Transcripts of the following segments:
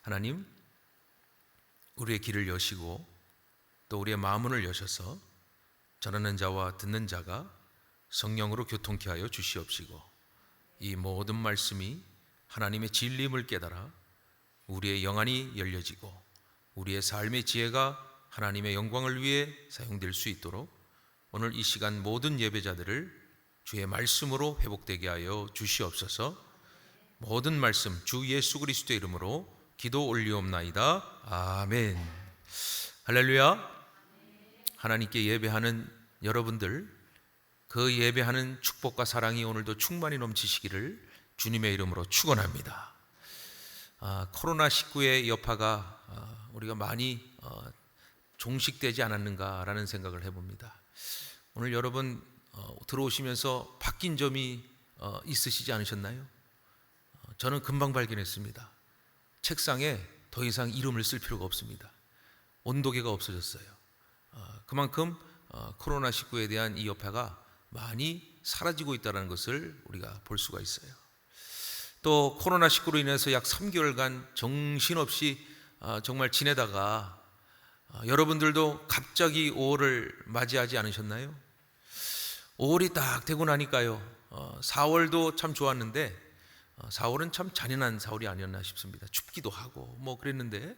하나님, 우리의 길을 여시고 또 우리의 마음문을 여셔서 전하는 자와 듣는 자가 성령으로 교통케 하여 주시옵시고, 이 모든 말씀이 하나님의 진리임을 깨달아 우리의 영안이 열려지고 우리의 삶의 지혜가 하나님의 영광을 위해 사용될 수 있도록 오늘 이 시간 모든 예배자들을 주의 말씀으로 회복되게 하여 주시옵소서. 모든 말씀 주 예수 그리스도의 이름으로 기도 올리옵나이다. 아멘. 할렐루야. 하나님께 예배하는 여러분들, 그 예배하는 축복과 사랑이 오늘도 충만히 넘치시기를 주님의 이름으로 축원합니다. 코로나19의 여파가 우리가 많이 종식되지 않았는가라는 생각을 해봅니다. 오늘 여러분 들어오시면서 바뀐 점이 있으시지 않으셨나요? 저는 금방 발견했습니다. 책상에 더 이상 이름을 쓸 필요가 없습니다. 온도계가 없어졌어요. 그만큼 코로나19에 대한 이 여파가 많이 사라지고 있다는 것을 우리가 볼 수가 있어요. 또 코로나19로 인해서 약 3개월간 정신없이 정말 지내다가 여러분들도 갑자기 5월을 맞이하지 않으셨나요? 5월이 딱 되고 나니까요, 4월도 참 좋았는데 4월은 참 잔인한 4월이 아니었나 싶습니다. 춥기도 하고 뭐 그랬는데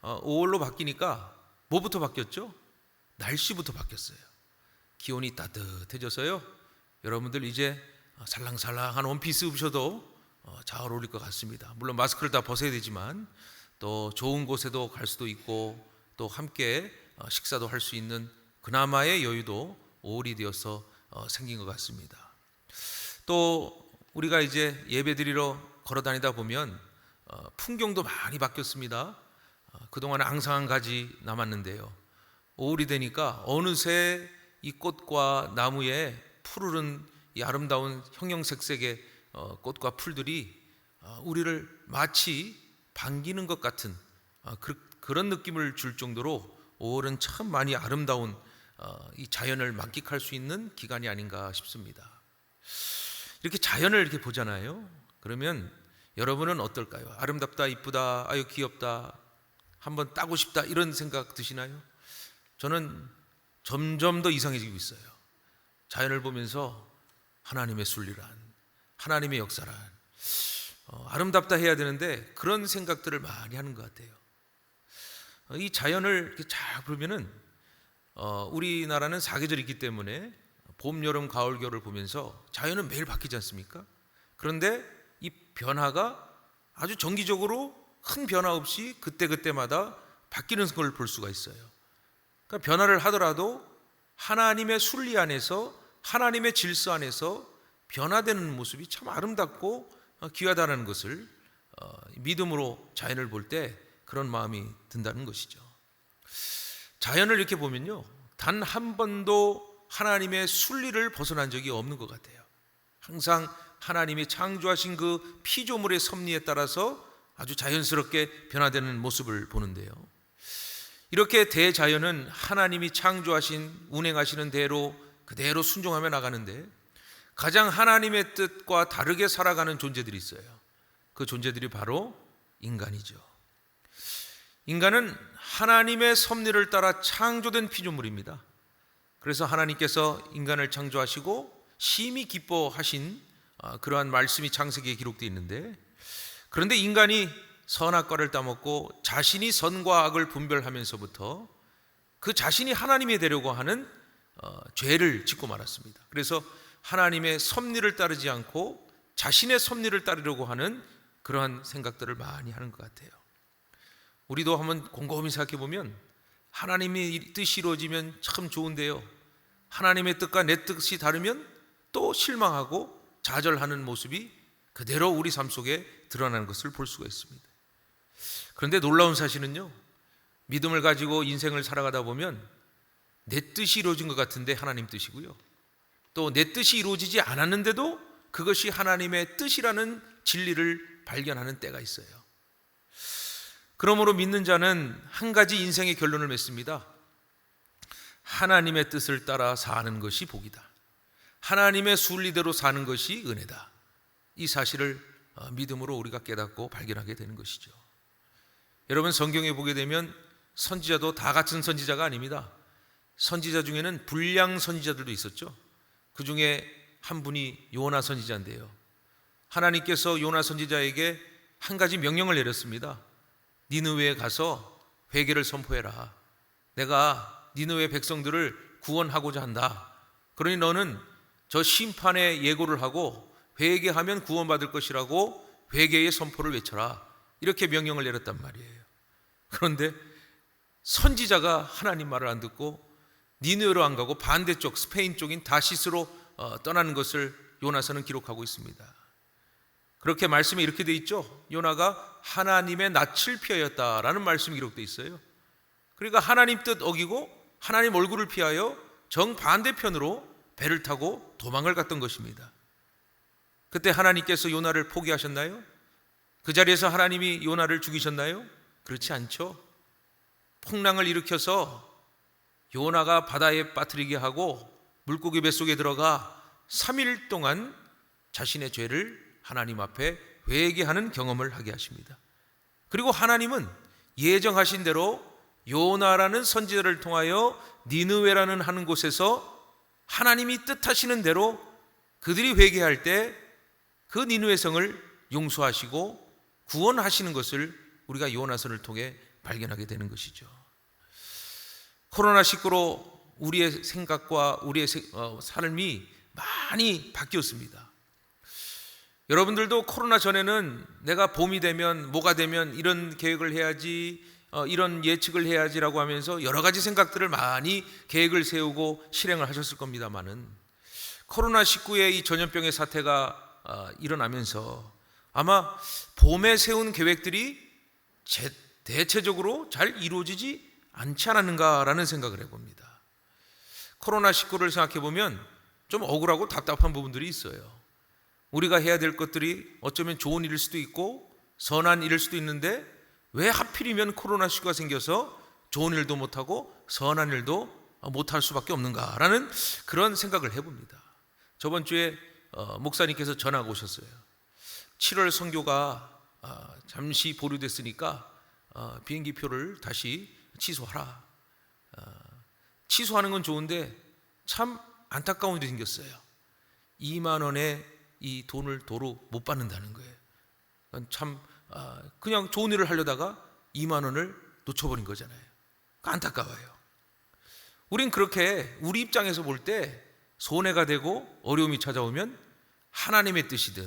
5월로 바뀌니까 뭐부터 바뀌었죠? 날씨부터 바뀌었어요. 기온이 따뜻해져서요, 여러분들 이제 살랑살랑한 원피스 입으셔도 잘 어울릴 것 같습니다. 물론 마스크를 다 벗어야 되지만 또 좋은 곳에도 갈 수도 있고 또 함께 식사도 할 수 있는 그나마의 여유도 5월이 되어서 생긴 것 같습니다. 또 우리가 이제 예배드리러 걸어다니다 보면 풍경도 많이 바뀌었습니다. 그동안 앙상한 가지 남았는데요, 5월이 되니까 어느새 이 꽃과 나무에 푸르른 이 아름다운 형형색색의 꽃과 풀들이 우리를 마치 반기는 것 같은 그런 느낌을 줄 정도로 5월은 참 많이 아름다운 이 자연을 만끽할 수 있는 기간이 아닌가 싶습니다. 이렇게 자연을 이렇게 보잖아요. 그러면 여러분은 어떨까요? 아름답다, 이쁘다, 아유 귀엽다, 한번 따고 싶다, 이런 생각 드시나요? 저는 점점 더 이상해지고 있어요. 자연을 보면서 하나님의 순리란, 하나님의 역사란, 아름답다 해야 되는데 그런 생각들을 많이 하는 것 같아요. 이 자연을 이렇게 잘 보면은 우리나라는 사계절이 있기 때문에 봄, 여름, 가을, 겨울을 보면서 자연은 매일 바뀌지 않습니까? 그런데 이 변화가 아주 정기적으로 큰 변화 없이 그때그때마다 바뀌는 걸 볼 수가 있어요. 그러니까 변화를 하더라도 하나님의 순리 안에서, 하나님의 질서 안에서 변화되는 모습이 참 아름답고 귀하다는 것을 믿음으로 자연을 볼 때 그런 마음이 든다는 것이죠. 자연을 이렇게 보면요, 단 한 번도 하나님의 순리를 벗어난 적이 없는 것 같아요. 항상 하나님이 창조하신 그 피조물의 섭리에 따라서 아주 자연스럽게 변화되는 모습을 보는데요, 이렇게 대자연은 하나님이 창조하신, 운행하시는 대로 그대로 순종하며 나가는데 가장 하나님의 뜻과 다르게 살아가는 존재들이 있어요. 그 존재들이 바로 인간이죠. 인간은 하나님의 섭리를 따라 창조된 피조물입니다. 그래서 하나님께서 인간을 창조하시고 심히 기뻐하신 그러한 말씀이 창세기에 기록되어 있는데, 그런데 인간이 선악과를 따먹고 자신이 선과 악을 분별하면서부터 그 자신이 하나님이 되려고 하는 죄를 짓고 말았습니다. 그래서 하나님의 섭리를 따르지 않고 자신의 섭리를 따르려고 하는 그러한 생각들을 많이 하는 것 같아요. 우리도 한번 곰곰이 생각해 보면 하나님의 뜻이 이루어지면 참 좋은데요, 하나님의 뜻과 내 뜻이 다르면 또 실망하고 좌절하는 모습이 그대로 우리 삶 속에 드러나는 것을 볼 수가 있습니다. 그런데 놀라운 사실은요, 믿음을 가지고 인생을 살아가다 보면 내 뜻이 이루어진 것 같은데 하나님 뜻이고요, 또 내 뜻이 이루어지지 않았는데도 그것이 하나님의 뜻이라는 진리를 발견하는 때가 있어요. 그러므로 믿는 자는 한 가지 인생의 결론을 맺습니다. 하나님의 뜻을 따라 사는 것이 복이다. 하나님의 순리대로 사는 것이 은혜다. 이 사실을 믿음으로 우리가 깨닫고 발견하게 되는 것이죠. 여러분 성경에 보게 되면 선지자도 다 같은 선지자가 아닙니다. 선지자 중에는 불량 선지자들도 있었죠. 그 중에 한 분이 요나 선지자인데요. 하나님께서 요나 선지자에게 한 가지 명령을 내렸습니다. 니느웨에 가서 회개를 선포해라. 내가 니느웨 백성들을 구원하고자 한다. 그러니 너는 저 심판의 예고를 하고 회개하면 구원받을 것이라고 회개의 선포를 외쳐라. 이렇게 명령을 내렸단 말이에요. 그런데 선지자가 하나님 말을 안 듣고 니느웨로 안 가고 반대쪽 스페인 쪽인 다시스로 떠나는 것을 요나서는 기록하고 있습니다. 그렇게 말씀에 이렇게 돼 있죠. 요나가 하나님의 낯을 피하였다라는 말씀이 기록돼 있어요. 그러니까 하나님 뜻 어기고 하나님 얼굴을 피하여 정반대편으로 배를 타고 도망을 갔던 것입니다. 그때 하나님께서 요나를 포기하셨나요? 그 자리에서 하나님이 요나를 죽이셨나요? 그렇지 않죠. 풍랑을 일으켜서 요나가 바다에 빠뜨리게 하고 물고기 뱃속에 들어가 3일 동안 자신의 죄를 하나님 앞에 회개하는 경험을 하게 하십니다. 그리고 하나님은 예정하신 대로 요나라는 선지자를 통하여 니느웨라는 하는 곳에서 하나님이 뜻하시는 대로 그들이 회개할 때 그 니느웨 성을 용서하시고 구원하시는 것을 우리가 요나서를 통해 발견하게 되는 것이죠. 코로나19로 우리의 생각과 우리의 삶이 많이 바뀌었습니다. 여러분들도 코로나 전에는 내가 봄이 되면 뭐가 되면 이런 계획을 해야지, 이런 예측을 해야지라고 하면서 여러 가지 생각들을 많이 계획을 세우고 실행을 하셨을 겁니다만은 코로나19의 이 전염병의 사태가 일어나면서 아마 봄에 세운 계획들이 대체적으로 잘 이루어지지 않지 않았는가라는 생각을 해봅니다. 코로나19를 생각해 보면 좀 억울하고 답답한 부분들이 있어요. 우리가 해야 될 것들이 어쩌면 좋은 일일 수도 있고 선한 일일 수도 있는데 왜 하필이면 코로나19가 생겨서 좋은 일도 못하고 선한 일도 못할 수밖에 없는가라는 그런 생각을 해봅니다. 저번 주에 목사님께서 전화가 오셨어요. 7월 선교가 잠시 보류됐으니까 비행기표를 다시 취소하라. 취소하는 건 좋은데 참 안타까운 일이 생겼어요. 2만 원의 이 돈을 도로 못 받는다는 거예요. 참 그냥 좋은 일을 하려다가 2만 원을 놓쳐버린 거잖아요. 안타까워요. 우린 그렇게 우리 입장에서 볼 때 손해가 되고 어려움이 찾아오면 하나님의 뜻이든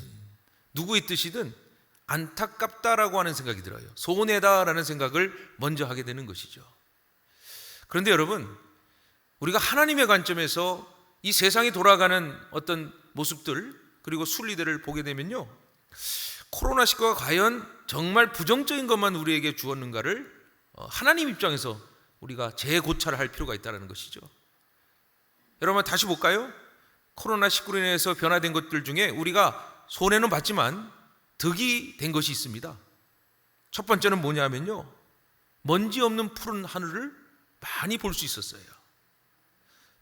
누구의 뜻이든 안타깝다라고 하는 생각이 들어요. 손해다라는 생각을 먼저 하게 되는 것이죠. 그런데 여러분, 우리가 하나님의 관점에서 이 세상이 돌아가는 어떤 모습들 그리고 순리들을 보게 되면요, 코로나19가 과연 정말 부정적인 것만 우리에게 주었는가를 하나님 입장에서 우리가 재고찰을 할 필요가 있다는 것이죠. 여러분 다시 볼까요? 코로나19로 인해서 변화된 것들 중에 우리가 손해는 봤지만 득이 된 것이 있습니다. 첫 번째는 뭐냐면요, 먼지 없는 푸른 하늘을 많이 볼 수 있었어요.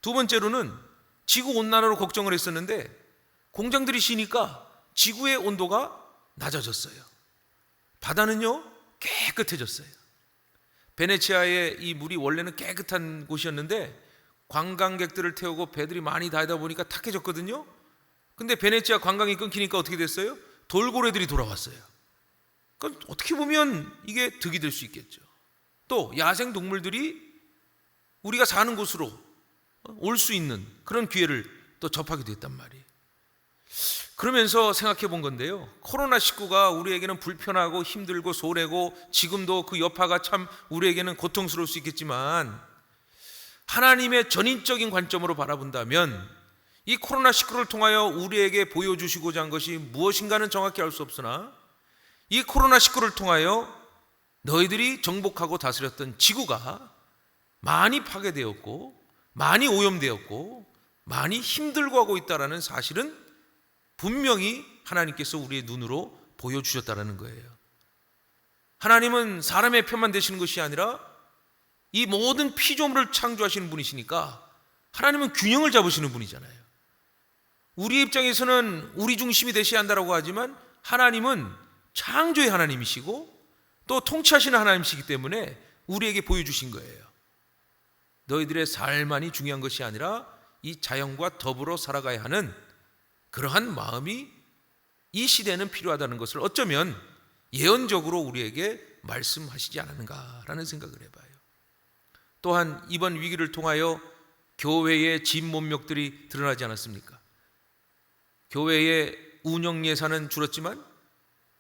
두 번째로는 지구온난화로 걱정을 했었는데 공장들이 쉬니까 지구의 온도가 낮아졌어요. 바다는요 깨끗해졌어요. 베네치아의 이 물이 원래는 깨끗한 곳이었는데 관광객들을 태우고 배들이 많이 다니다 보니까 탁해졌거든요. 근데 베네치아 관광이 끊기니까 어떻게 됐어요? 돌고래들이 돌아왔어요. 그러니까 어떻게 보면 이게 득이 될 수 있겠죠. 또 야생 동물들이 우리가 사는 곳으로 올 수 있는 그런 기회를 또 접하게 됐단 말이에요. 그러면서 생각해 본 건데요, 코로나19가 우리에게는 불편하고 힘들고 손해고 지금도 그 여파가 참 우리에게는 고통스러울 수 있겠지만 하나님의 전인적인 관점으로 바라본다면 이 코로나19를 통하여 우리에게 보여주시고자 한 것이 무엇인가는 정확히 알 수 없으나 이 코로나19를 통하여 너희들이 정복하고 다스렸던 지구가 많이 파괴되었고 많이 오염되었고 많이 힘들고 하고 있다는 사실은 분명히 하나님께서 우리의 눈으로 보여주셨다는 거예요. 하나님은 사람의 편만 되시는 것이 아니라 이 모든 피조물을 창조하시는 분이시니까 하나님은 균형을 잡으시는 분이잖아요. 우리 입장에서는 우리 중심이 되셔야 한다고 하지만 하나님은 창조의 하나님이시고 또 통치하시는 하나님이시기 때문에 우리에게 보여주신 거예요. 너희들의 삶만이 중요한 것이 아니라 이 자연과 더불어 살아가야 하는 그러한 마음이 이 시대에는 필요하다는 것을 어쩌면 예언적으로 우리에게 말씀하시지 않았는가라는 생각을 해봐요. 또한 이번 위기를 통하여 교회의 진몬맥들이 드러나지 않았습니까? 교회의 운영 예산은 줄었지만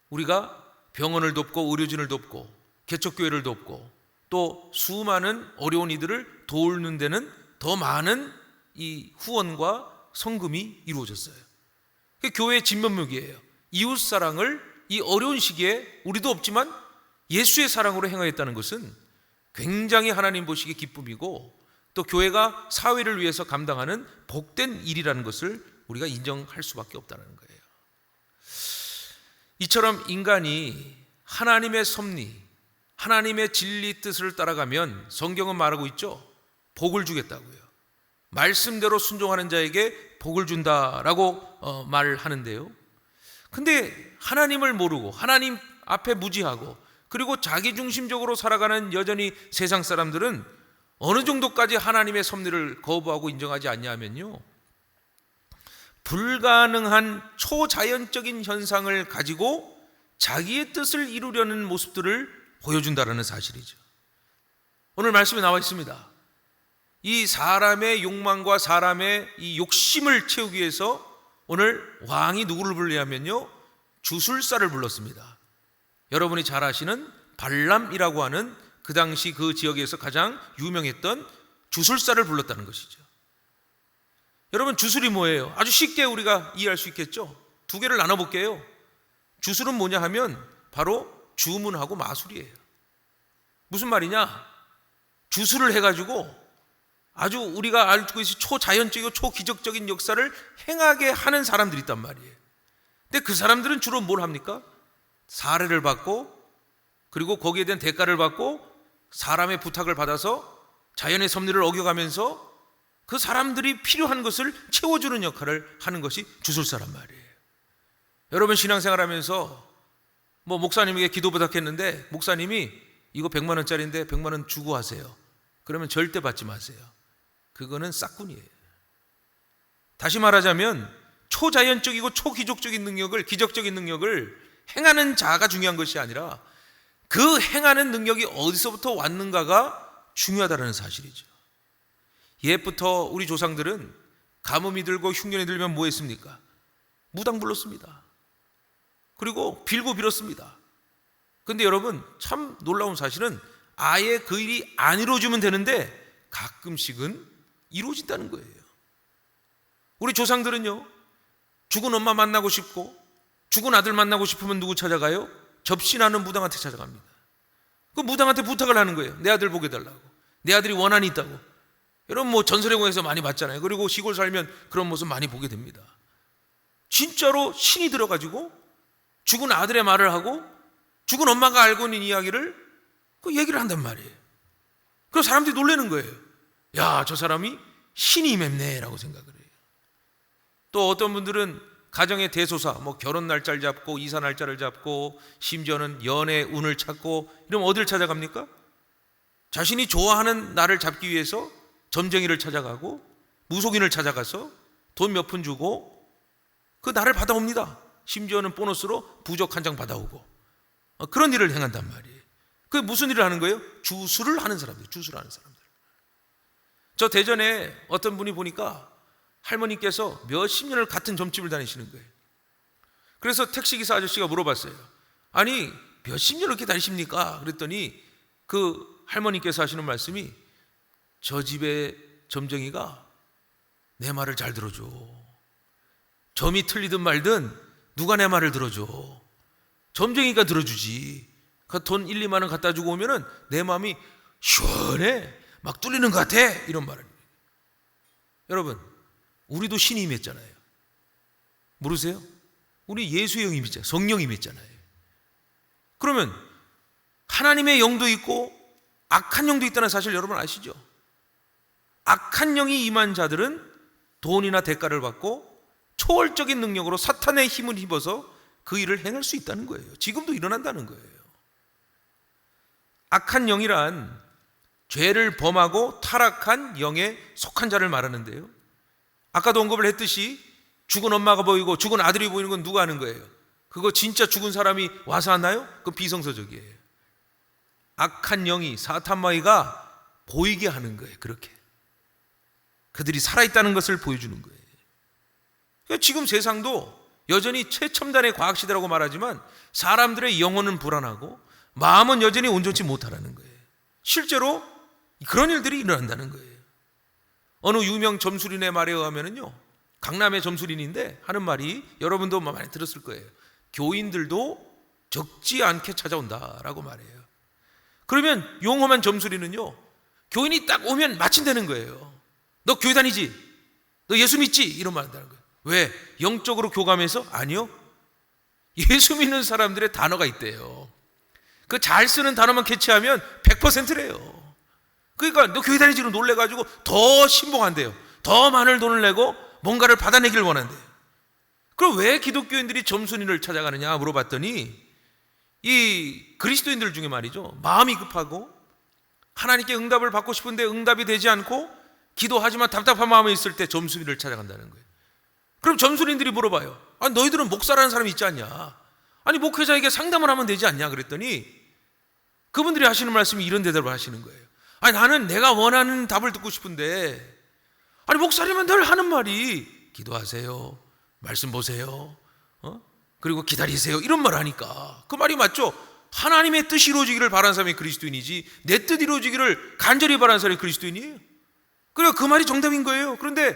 우리가 병원을 돕고 의료진을 돕고 개척교회를 돕고 또 수많은 어려운 이들을 도우는 데는 더 많은 이 후원과 성금이 이루어졌어요. 그게 교회의 진면목이에요. 이웃사랑을 이 어려운 시기에 우리도 없지만 예수의 사랑으로 행하였다는 것은 굉장히 하나님 보시기에 기쁨이고 또 교회가 사회를 위해서 감당하는 복된 일이라는 것을 우리가 인정할 수밖에 없다는 거예요. 이처럼 인간이 하나님의 섭리, 하나님의 진리 뜻을 따라가면 성경은 말하고 있죠. 복을 주겠다고요. 말씀대로 순종하는 자에게 복을 준다라고 말을 하는데요. 근데 하나님을 모르고 하나님 앞에 무지하고 그리고 자기중심적으로 살아가는 여전히 세상 사람들은 어느 정도까지 하나님의 섭리를 거부하고 인정하지 않냐면요, 불가능한 초자연적인 현상을 가지고 자기의 뜻을 이루려는 모습들을 보여준다는 사실이죠. 오늘 말씀에 나와 있습니다. 이 사람의 욕망과 사람의 이 욕심을 채우기 위해서 오늘 왕이 누구를 불러야면요, 주술사를 불렀습니다. 여러분이 잘 아시는 발람이라고 하는 그 당시 그 지역에서 가장 유명했던 주술사를 불렀다는 것이죠. 여러분, 주술이 뭐예요? 아주 쉽게 우리가 이해할 수 있겠죠? 두 개를 나눠볼게요. 주술은 뭐냐 하면 바로 주문하고 마술이에요. 무슨 말이냐? 주술을 해가지고 아주 우리가 알고 있는 초자연적이고 초기적적인 역사를 행하게 하는 사람들이 있단 말이에요. 근데 그 사람들은 주로 뭘 합니까? 사례를 받고 그리고 거기에 대한 대가를 받고 사람의 부탁을 받아서 자연의 섭리를 어겨가면서 그 사람들이 필요한 것을 채워주는 역할을 하는 것이 주술사란 말이에요. 여러분, 신앙생활하면서 뭐 목사님에게 기도 부탁했는데 목사님이 이거 100만 원짜리인데 100만 원 주고 하세요. 그러면 절대 받지 마세요. 그거는 싹군이에요. 다시 말하자면 초자연적이고 초기적적인 능력을, 기적적인 능력을 행하는 자가 중요한 것이 아니라 그 행하는 능력이 어디서부터 왔는가가 중요하다는 사실이죠. 옛부터 우리 조상들은 가뭄이 들고 흉년이 들면 뭐 했습니까? 무당 불렀습니다. 그리고 빌고 빌었습니다. 근데 여러분, 참 놀라운 사실은 아예 그 일이 안 이루어지면 되는데 가끔씩은 이루어진다는 거예요. 우리 조상들은요, 죽은 엄마 만나고 싶고 죽은 아들 만나고 싶으면 누구 찾아가요? 접신하는 무당한테 찾아갑니다. 그 무당한테 부탁을 하는 거예요. 내 아들 보게 해달라고. 내 아들이 원한이 있다고. 여러분, 뭐 전설의 공에서 많이 봤잖아요. 그리고 시골 살면 그런 모습 많이 보게 됩니다. 진짜로 신이 들어가지고 죽은 아들의 말을 하고 죽은 엄마가 알고 있는 이야기를 그 얘기를 한단 말이에요. 그래서 사람들이 놀라는 거예요. 야, 저 사람이 신이 임했네 라고 생각을 해요. 또 어떤 분들은 가정의 대소사, 뭐 결혼 날짜를 잡고 이사 날짜를 잡고 심지어는 연애 운을 찾고 이러면 어디를 찾아갑니까? 자신이 좋아하는 날을 잡기 위해서 점쟁이를 찾아가고 무속인을 찾아가서 돈 몇 푼 주고 그 날을 받아옵니다. 심지어는 보너스로 부적 한 장 받아오고 그런 일을 행한단 말이에요. 그게 무슨 일을 하는 거예요? 주술을 하는 사람들, 주술을 하는 사람들. 저 대전에 어떤 분이 보니까 할머니께서 몇십 년을 같은 점집을 다니시는 거예요. 그래서 택시기사 아저씨가 물어봤어요. 아니, 몇십 년을 이렇게 다니십니까? 그랬더니 그 할머니께서 하시는 말씀이, 저 집의 점쟁이가 내 말을 잘 들어줘. 점이 틀리든 말든 누가 내 말을 들어줘. 점쟁이가 들어주지. 그 돈 1, 2만 원 갖다 주고 오면은 내 마음이 시원해, 막 뚫리는 것 같아, 이런 말을. 여러분, 우리도 신이 임했잖아요. 모르세요? 우리 예수의 영이 임했잖아요. 성령이 임했잖아요. 그러면 하나님의 영도 있고 악한 영도 있다는 사실 여러분 아시죠? 악한 영이 임한 자들은 돈이나 대가를 받고 초월적인 능력으로 사탄의 힘을 입어서 그 일을 행할 수 있다는 거예요. 지금도 일어난다는 거예요. 악한 영이란 죄를 범하고 타락한 영에 속한 자를 말하는데요, 아까도 언급을 했듯이 죽은 엄마가 보이고 죽은 아들이 보이는 건 누가 하는 거예요? 그거 진짜 죽은 사람이 와서 하나요? 그건 비성서적이에요. 악한 영이, 사탄마귀가 보이게 하는 거예요. 그렇게 그들이 살아있다는 것을 보여주는 거예요. 그러니까 지금 세상도 여전히 최첨단의 과학시대라고 말하지만 사람들의 영혼은 불안하고 마음은 여전히 온전치 못하라는 거예요. 실제로 그런 일들이 일어난다는 거예요. 어느 유명 점술인의 말에 의하면요, 강남의 점술인인데 하는 말이 여러분도 많이 들었을 거예요. 교인들도 적지 않게 찾아온다라고 말해요. 그러면 용험한 점술인은요, 교인이 딱 오면 마친다는 거예요. 너 교회 다니지? 너 예수 믿지? 이런 말 한다는 거예요. 왜? 영적으로 교감해서? 아니요. 예수 믿는 사람들의 단어가 있대요. 그 잘 쓰는 단어만 캐치하면 100%래요. 그러니까 너 교회 다니지로 놀래가지고 더 신봉한대요. 더 많은 돈을 내고 뭔가를 받아내길 원한대요. 그럼 왜 기독교인들이 점순이를 찾아가느냐 물어봤더니 이 그리스도인들 중에 말이죠, 마음이 급하고 하나님께 응답을 받고 싶은데 응답이 되지 않고 기도하지만 답답한 마음이 있을 때 점순이를 찾아간다는 거예요. 그럼 점순인들이 물어봐요. 너희들은 목사라는 사람이 있지 않냐? 아니 목회자에게 상담을 하면 되지 않냐? 그랬더니 그분들이 하시는 말씀이 이런 대답을 하시는 거예요. 나는 내가 원하는 답을 듣고 싶은데, 목사님은 늘 하는 말이 기도하세요, 말씀 보세요, 그리고 기다리세요, 이런 말 하니까 그 말이 맞죠? 하나님의 뜻이 이루어지기를 바라는 사람이 그리스도인이지 내 뜻 이루어지기를 간절히 바라는 사람이 그리스도인이에요. 그래서 그 말이 정답인 거예요. 그런데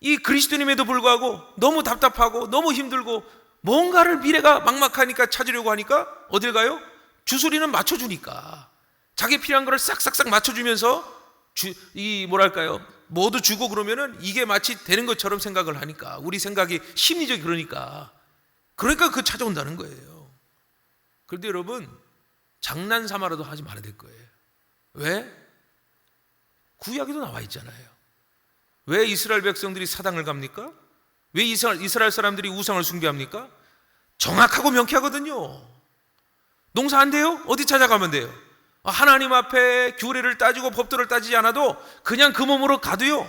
이 그리스도님에도 불구하고 너무 답답하고 너무 힘들고 뭔가를 미래가 막막하니까 찾으려고 하니까 어딜 가요? 주소리는 맞춰주니까 자기 필요한 거를 싹싹싹 맞춰주면서 모두 주고 그러면은 이게 마치 되는 것처럼 생각을 하니까, 우리 생각이 심리적이 그러니까 그 찾아온다는 거예요. 그런데 여러분, 장난 삼아라도 하지 말아야 될 거예요. 왜? 구약에도 나와 있잖아요. 왜 이스라엘 백성들이 사당을 갑니까? 왜 이스라엘 사람들이 우상을 숭배합니까? 정확하고 명쾌하거든요. 농사 안 돼요? 어디 찾아가면 돼요? 하나님 앞에 규례를 따지고 법도를 따지지 않아도 그냥 그 몸으로 가도요,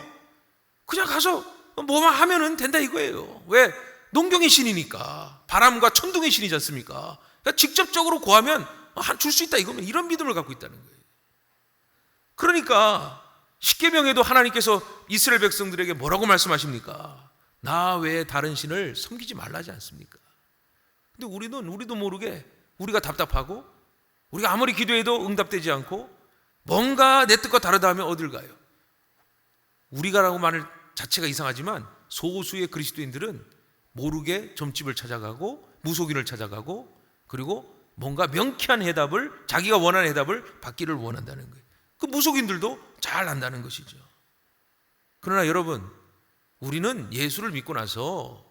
그냥 가서 뭐만 하면은 된다 이거예요. 왜? 농경의 신이니까. 바람과 천둥의 신이지 않습니까? 그러니까 직접적으로 구하면 줄 수 있다 이거면, 이런 믿음을 갖고 있다는 거예요. 그러니까 십계명에도 하나님께서 이스라엘 백성들에게 뭐라고 말씀하십니까? 나 외에 다른 신을 섬기지 말라지 않습니까? 근데 우리도 모르게 우리가 답답하고 우리가 아무리 기도해도 응답되지 않고 뭔가 내 뜻과 다르다 하면 어딜 가요? 우리가라고 말을 자체가 이상하지만 소수의 그리스도인들은 모르게 점집을 찾아가고 무속인을 찾아가고 그리고 뭔가 명쾌한 해답을, 자기가 원하는 해답을 받기를 원한다는 거예요. 그 무속인들도 잘 안다는 것이죠. 그러나 여러분, 우리는 예수를 믿고 나서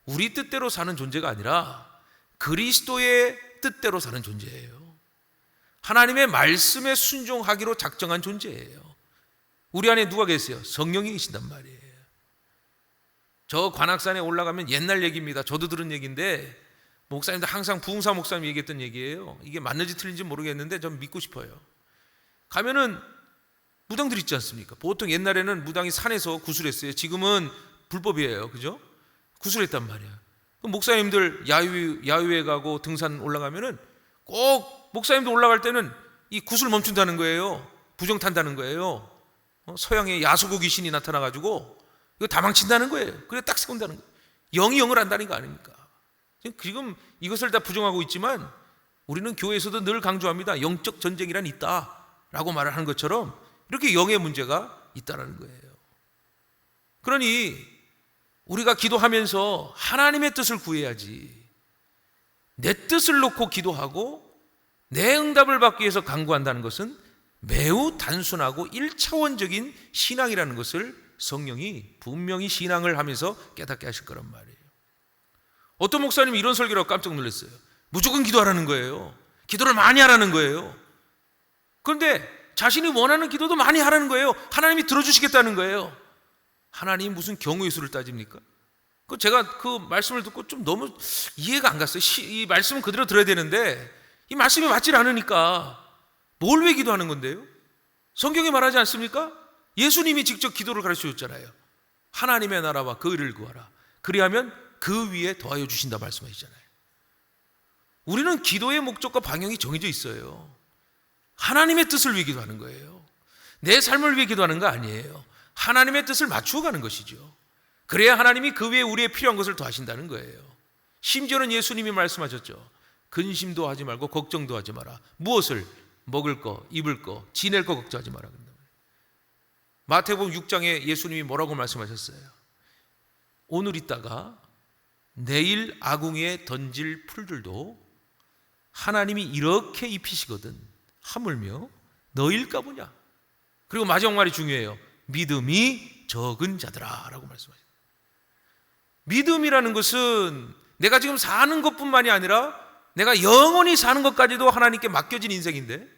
우리 뜻대로 사는 존재가 아니라 그리스도의 뜻대로 사는 존재예요. 하나님의 말씀에 순종하기로 작정한 존재예요. 우리 안에 누가 계세요? 성령이 계신단 말이에요. 저 관악산에 올라가면 옛날 얘기입니다. 저도 들은 얘기인데 목사님도 항상 부흥사 목사님이 얘기했던 얘기예요. 이게 맞는지 틀린지 모르겠는데 전 믿고 싶어요. 가면은 무당들 있지 않습니까? 보통 옛날에는 무당이 산에서 구슬했어요. 지금은 불법이에요. 그죠? 구슬했단 말이야. 그럼 목사님들 야유회 가고 등산 올라가면은 꼭 목사님도 올라갈 때는 이 구슬 멈춘다는 거예요. 부정 탄다는 거예요. 서양의 야수고 귀신이 나타나가지고 이거 다 망친다는 거예요. 그래 딱 세운다는 거예요. 영이 영을 한다는 거 아닙니까? 지금 이것을 다 부정하고 있지만 우리는 교회에서도 늘 강조합니다. 영적 전쟁이란 있다라고 말을 하는 것처럼 이렇게 영의 문제가 있다는 거예요. 그러니 우리가 기도하면서 하나님의 뜻을 구해야지, 내 뜻을 놓고 기도하고 내 응답을 받기 위해서 간구한다는 것은 매우 단순하고 1차원적인 신앙이라는 것을 성령이 분명히 신앙을 하면서 깨닫게 하실 거란 말이에요. 어떤 목사님이 이런 설교라고 깜짝 놀랐어요. 무조건 기도하라는 거예요. 기도를 많이 하라는 거예요. 그런데 자신이 원하는 기도도 많이 하라는 거예요. 하나님이 들어주시겠다는 거예요. 하나님이 무슨 경우의 수를 따집니까? 제가 그 말씀을 듣고 좀 너무 이해가 안 갔어요. 이 말씀은 그대로 들어야 되는데 이 말씀이 맞질 않으니까 뭘 왜 기도하는 건데요? 성경에 말하지 않습니까? 예수님이 직접 기도를 가르쳐 줬잖아요. 하나님의 나라와 그 의를 구하라. 그리하면 그 위에 더하여 주신다 말씀하시잖아요. 우리는 기도의 목적과 방향이 정해져 있어요. 하나님의 뜻을 위해 기도하는 거예요. 내 삶을 위해 기도하는 거 아니에요. 하나님의 뜻을 맞추어 가는 것이죠. 그래야 하나님이 그 위에 우리의 필요한 것을 더하신다는 거예요. 심지어는 예수님이 말씀하셨죠. 근심도 하지 말고 걱정도 하지 마라. 무엇을? 먹을 거, 입을 거, 지낼 거 걱정하지 마라. 마태복음 6장에 예수님이 뭐라고 말씀하셨어요? 오늘 있다가 내일 아궁이에 던질 풀들도 하나님이 이렇게 입히시거든 하물며 너일까 보냐. 그리고 마지막 말이 중요해요. 믿음이 적은 자들아 라고 말씀하셨어요. 믿음이라는 것은 내가 지금 사는 것뿐만이 아니라 내가 영원히 사는 것까지도 하나님께 맡겨진 인생인데,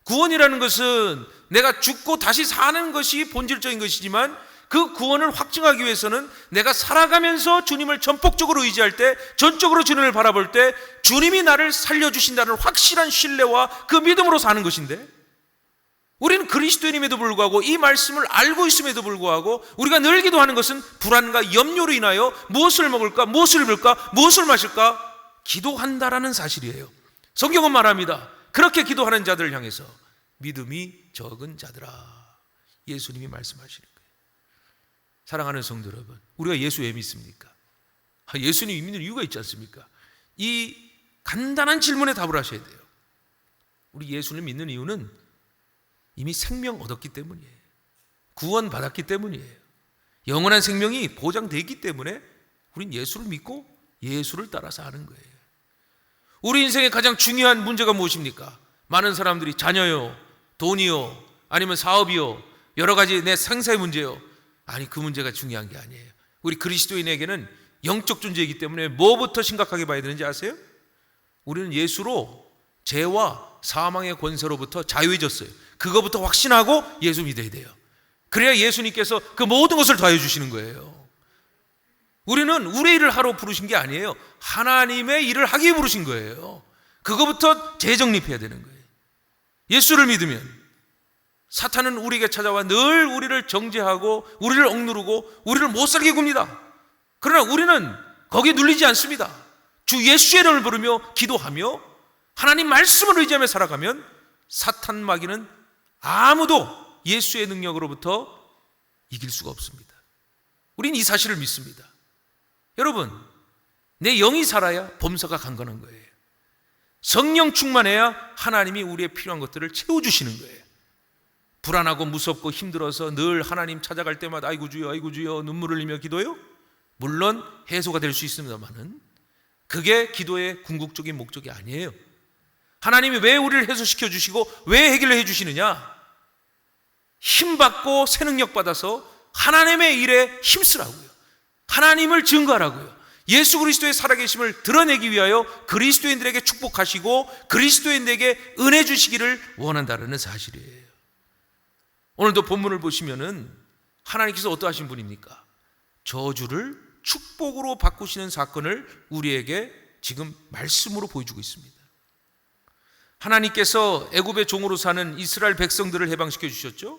구원이라는 것은 내가 죽고 다시 사는 것이 본질적인 것이지만 그 구원을 확증하기 위해서는 내가 살아가면서 주님을 전폭적으로 의지할 때, 전적으로 주님을 바라볼 때 주님이 나를 살려주신다는 확실한 신뢰와 그 믿음으로 사는 것인데, 우리는 그리스도인임에도 불구하고 이 말씀을 알고 있음에도 불구하고 우리가 늘 기도하는 것은 불안과 염려로 인하여 무엇을 먹을까, 무엇을 입을까, 무엇을 마실까 기도한다라는 사실이에요. 성경은 말합니다. 그렇게 기도하는 자들을 향해서 믿음이 적은 자들아, 예수님이 말씀하시는 거예요. 사랑하는 성도 여러분, 우리가 예수 왜 믿습니까? 예수님 믿는 이유가 있지 않습니까? 이 간단한 질문에 답을 하셔야 돼요. 우리 예수를 믿는 이유는 이미 생명 얻었기 때문이에요. 구원 받았기 때문이에요. 영원한 생명이 보장되기 때문에 우린 예수를 믿고 예수를 따라 사는 거예요. 우리 인생의 가장 중요한 문제가 무엇입니까? 많은 사람들이 자녀요, 돈이요, 아니면 사업이요, 여러 가지 내 생사의 문제요. 아니, 그 문제가 중요한 게 아니에요. 우리 그리스도인에게는 영적 존재이기 때문에 뭐부터 심각하게 봐야 되는지 아세요? 우리는 예수로 죄와 사망의 권세로부터 자유해졌어요. 그거부터 확신하고 예수 믿어야 돼요. 그래야 예수님께서 그 모든 것을 더해 주시는 거예요. 우리는 우리의 일을 하러 부르신 게 아니에요. 하나님의 일을 하기 위해 부르신 거예요. 그거부터 재정립해야 되는 거예요. 예수를 믿으면 사탄은 우리에게 찾아와 늘 우리를 정죄하고 우리를 억누르고 우리를 못 살게 굽니다. 그러나 우리는 거기에 눌리지 않습니다. 주 예수의 이름을 부르며 기도하며 하나님 말씀을 의지하며 살아가면 사탄 마귀는 아무도 예수의 능력으로부터 이길 수가 없습니다. 우린 이 사실을 믿습니다. 여러분, 내 영이 살아야 범사가 강건한 거예요. 성령 충만해야 하나님이 우리의 필요한 것들을 채워주시는 거예요. 불안하고 무섭고 힘들어서 늘 하나님 찾아갈 때마다 아이고 주여 눈물을 흘리며 기도해요? 물론 해소가 될 수 있습니다만은 그게 기도의 궁극적인 목적이 아니에요. 하나님이 왜 우리를 해소시켜 주시고 왜 해결을 해 주시느냐? 힘받고 새 능력 받아서 하나님의 일에 힘쓰라고요. 하나님을 증거하라고요. 예수 그리스도의 살아계심을 드러내기 위하여 그리스도인들에게 축복하시고 그리스도인들에게 은혜 주시기를 원한다는 사실이에요. 오늘도 본문을 보시면은 하나님께서 어떠하신 분입니까? 저주를 축복으로 바꾸시는 사건을 우리에게 지금 말씀으로 보여주고 있습니다. 하나님께서 애굽의 종으로 사는 이스라엘 백성들을 해방시켜 주셨죠.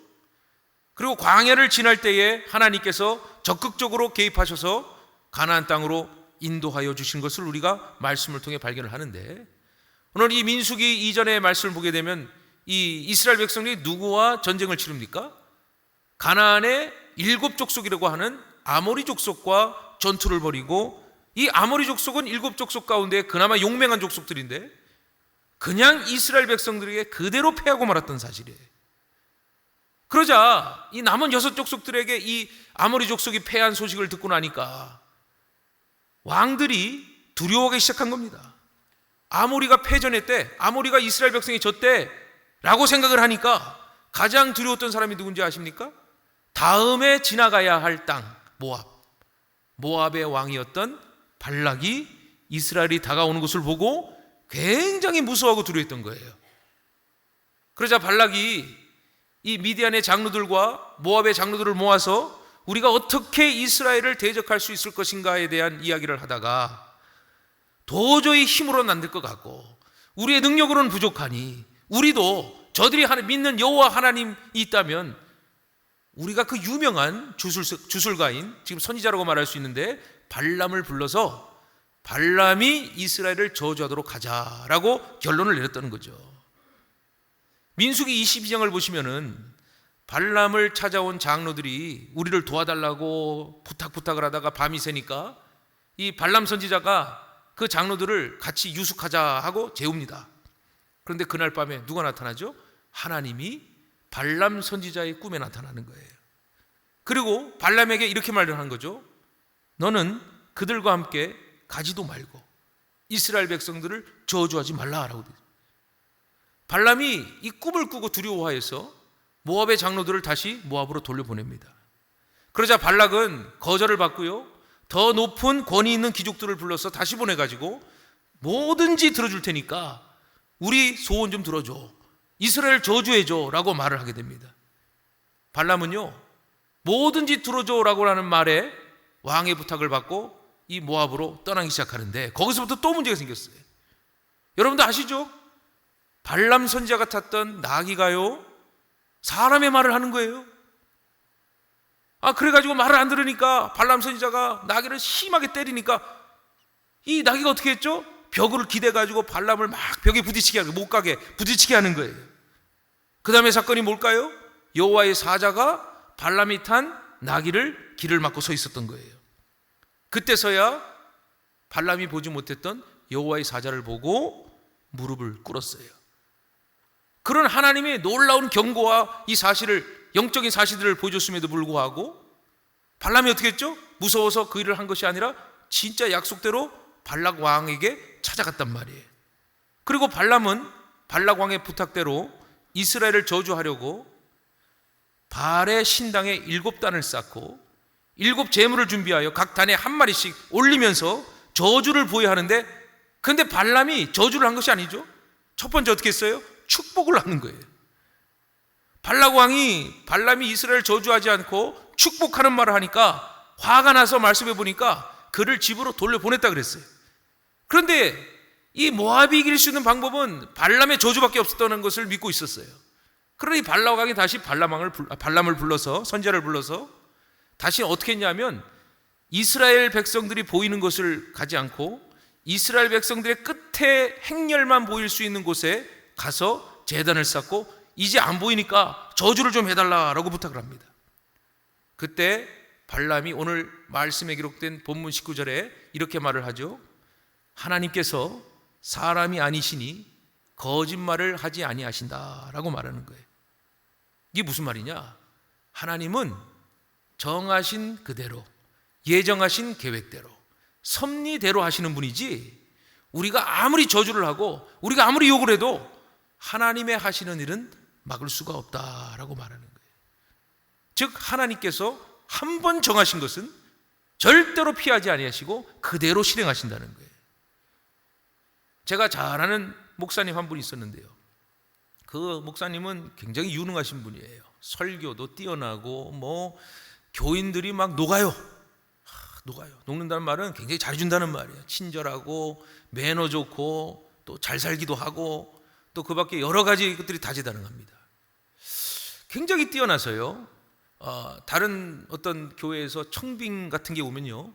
그리고 광야를 지날 때에 하나님께서 적극적으로 개입하셔서 가나안 땅으로 인도하여 주신 것을 우리가 말씀을 통해 발견을 하는데, 오늘 이 민수기 이전의 말씀을 보게 되면 이 이스라엘 백성이 누구와 전쟁을 치릅니까? 가나안의 7 족속이라고 하는 아모리 족속과 전투를 벌이고, 이 아모리 족속은 7 족속 가운데 그나마 용맹한 족속들인데 그냥 이스라엘 백성들에게 그대로 패하고 말았던 사실이에요. 그러자 이 남은 6 족속들에게 이 아모리 족속이 패한 소식을 듣고 나니까 왕들이 두려워하기 시작한 겁니다. 아모리가 패전했대, 아모리가 이스라엘 백성이 졌대 라고 생각을 하니까 가장 두려웠던 사람이 누군지 아십니까? 다음에 지나가야 할 땅, 모압의 왕이었던 발락이 이스라엘이 다가오는 것을 보고 굉장히 무서워하고 두려워했던 거예요. 그러자 발락이 이 미디안의 장로들과 모압의 장로들을 모아서 우리가 어떻게 이스라엘을 대적할 수 있을 것인가에 대한 이야기를 하다가 도저히 힘으로는 안 될 것 같고 우리의 능력으로는 부족하니 우리도 저들이 믿는 여호와 하나님이 있다면 우리가 그 유명한 주술가인, 지금 선지자라고 말할 수 있는데, 발람을 불러서 발람이 이스라엘을 저주하도록 하자라고 결론을 내렸다는 거죠. 민수기 22장을 보시면은 발람을 찾아온 장로들이 우리를 도와달라고 부탁을 하다가 밤이 새니까 이 발람 선지자가 그 장로들을 같이 유숙하자 하고 재웁니다. 그런데 그날 밤에 누가 나타나죠? 하나님이 발람 선지자의 꿈에 나타나는 거예요. 그리고 발람에게 이렇게 말을 한 거죠. 너는 그들과 함께 가지도 말고 이스라엘 백성들을 저주하지 말라라고. 발람이 이 꿈을 꾸고 두려워하여서 모압의 장로들을 다시 모압으로 돌려보냅니다. 그러자 발락은 거절을 받고요, 더 높은 권위 있는 귀족들을 불러서 다시 보내가지고 뭐든지 들어줄 테니까 우리 소원 좀 들어줘, 이스라엘 저주해줘 라고 말을 하게 됩니다. 발람은요, 뭐든지 들어줘라고 하는 말에 왕의 부탁을 받고 이 모압으로 떠나기 시작하는데, 거기서부터 또 문제가 생겼어요. 여러분도 아시죠? 발람 선지자가 탔던 나귀가요, 사람의 말을 하는 거예요. 그래가지고 말을 안 들으니까 발람 선지자가 나귀를 심하게 때리니까 이 나귀가 어떻게 했죠? 벽을 기대가지고 발람을 막 벽에 부딪히게 하는 거예요. 못 가게 부딪히게 하는 거예요. 그 다음에 사건이 뭘까요? 여호와의 사자가 발람이 탄 나귀를 길을 막고 서 있었던 거예요. 그때서야 발람이 보지 못했던 여호와의 사자를 보고 무릎을 꿇었어요. 그런 하나님의 놀라운 경고와 이 사실을, 영적인 사실들을 보여줬음에도 불구하고 발람이 어떻게 했죠? 무서워서 그 일을 한 것이 아니라 진짜 약속대로 발락 왕에게 찾아갔단 말이에요. 그리고 발람은 발락 왕의 부탁대로 이스라엘을 저주하려고 발의 신당에 7단을 쌓고 7 제물을 준비하여 각 단에 한 마리씩 올리면서 저주를 보여하는데, 근데 발람이 저주를 한 것이 아니죠. 첫 번째 어떻게 했어요? 축복을 하는 거예요. 발락 왕이 발람이 이스라엘 저주하지 않고 축복하는 말을 하니까 화가 나서 말씀해 보니까 그를 집으로 돌려보냈다 그랬어요. 그런데 이 모압이 이길 수 있는 방법은 발람의 저주밖에 없었다는 것을 믿고 있었어요. 그러니 발락 왕이 다시 발람을 불러서, 선지자를 불러서 다시 어떻게 했냐면, 이스라엘 백성들이 보이는 것을 가지 않고 이스라엘 백성들의 끝에 행렬만 보일 수 있는 곳에 가서 제단을 쌓고 이제 안 보이니까 저주를 좀 해달라라고 부탁을 합니다. 그때 발람이 오늘 말씀에 기록된 본문 19절에 이렇게 말을 하죠. 하나님께서 사람이 아니시니 거짓말을 하지 아니하신다라고 말하는 거예요. 이게 무슨 말이냐? 하나님은 정하신 그대로, 예정하신 계획대로, 섭리대로 하시는 분이지, 우리가 아무리 저주를 하고 우리가 아무리 욕을 해도 하나님의 하시는 일은 막을 수가 없다라고 말하는 거예요. 즉 하나님께서 한 번 정하신 것은 절대로 피하지 아니하시고 그대로 실행하신다는 거예요. 제가 잘 아는 목사님 한 분이 있었는데요, 그 목사님은 굉장히 유능하신 분이에요. 설교도 뛰어나고 교인들이 막 녹아요. 녹는다는 말은 굉장히 잘해준다는 말이에요. 친절하고 매너 좋고 또 잘 살기도 하고 또 그 밖에 여러 가지 것들이 다재다능합니다. 굉장히 뛰어나서요, 다른 어떤 교회에서 청빙 같은 게 오면요,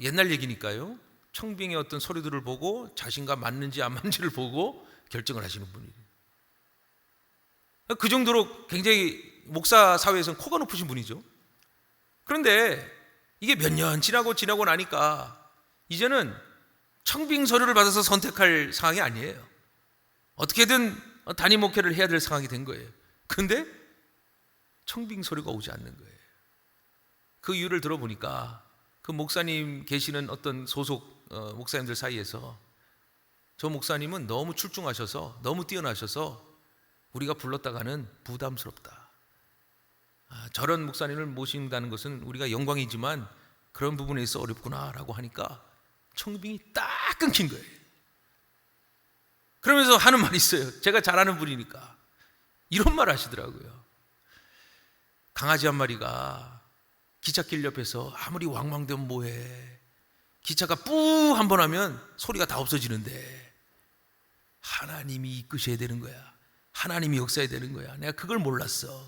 옛날 얘기니까요, 청빙의 어떤 서류들을 보고 자신과 맞는지 안 맞는지를 보고 결정을 하시는 분이에요. 그 정도로 굉장히 목사 사회에서는 코가 높으신 분이죠. 그런데 이게 몇 년 지나고 나니까 이제는 청빙 서류를 받아서 선택할 상황이 아니에요. 어떻게든 단임 목회를 해야 될 상황이 된 거예요. 그런데 청빙 서류가 오지 않는 거예요. 그 이유를 들어보니까 그 목사님 계시는 어떤 소속 목사님들 사이에서 저 목사님은 너무 출중하셔서, 너무 뛰어나셔서 우리가 불렀다가는 부담스럽다. 저런 목사님을 모신다는 것은 우리가 영광이지만 그런 부분에 있어 어렵구나라고 하니까 청빙이 딱 끊긴 거예요. 그러면서 하는 말이 있어요. 제가 잘 아는 분이니까 이런 말 하시더라고요. 강아지 한 마리가 기찻길 옆에서 아무리 왕왕대면 뭐해, 기차가 뿌 한 번 하면 소리가 다 없어지는데 하나님이 이끄셔야 되는 거야. 하나님이 역사해야 되는 거야. 내가 그걸 몰랐어.